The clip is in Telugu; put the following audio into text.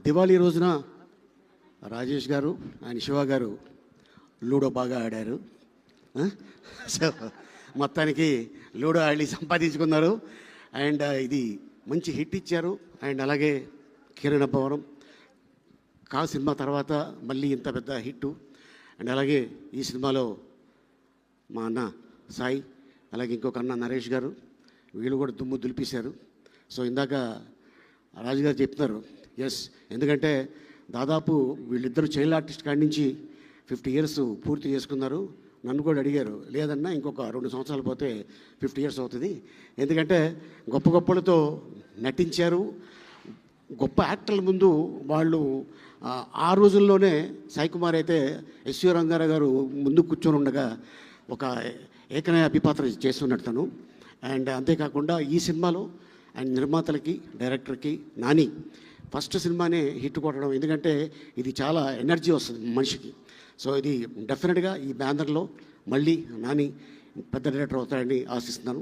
దివాళీ రోజున రాజేష్ గారు ఆయన శివ గారు లూడో బాగా ఆడారు. సో మొత్తానికి లూడో ఆడి సంపాదించుకున్నారు. అండ్ ఇది మంచి హిట్ ఇచ్చారు. అండ్ అలాగే కిరణ్ అబ్బవరం కా సినిమా తర్వాత మళ్ళీ ఇంత పెద్ద హిట్టు. అండ్ అలాగే ఈ సినిమాలో మా అన్న సాయి, అలాగే ఇంకొక అన్న నరేష్ గారు, వీళ్ళు కూడా దుమ్ము దులిపేశారు. సో ఇందాక రాజుగారు చెప్తున్నారు, ఎస్, ఎందుకంటే దాదాపు వీళ్ళిద్దరూ చైల్డ్ ఆర్టిస్ట్ కాడి నుంచి 50 years పూర్తి చేసుకున్నారు. నన్ను కూడా అడిగారు, లేదన్నా ఇంకొక 2 సంవత్సరాలు పోతే 50 years అవుతుంది, ఎందుకంటే గొప్ప గొప్పలతో నటించారు. గొప్ప యాక్టర్ల ముందు వాళ్ళు ఆ రోజుల్లోనే సాయి కుమార్ అయితే ఎస్వి రంగారావు గారు ముందు కూర్చొని ఉండగా ఒక ఏకనయ అభిపాత్ర చేస్తున్నట్టు తను. అండ్ అంతేకాకుండా ఈ సినిమాలో అండ్ నిర్మాతలకి, డైరెక్టర్కి, నాని ఫస్ట్ సినిమానే హిట్ కొట్టడం, ఎందుకంటే ఇది చాలా ఎనర్జీ వస్తుంది మనిషికి. సో ఇది డెఫినెట్గా ఈ బ్యానర్లో మళ్ళీ నాని పెద్ద డైరెక్టర్ అవుతాడని ఆశిస్తున్నాను.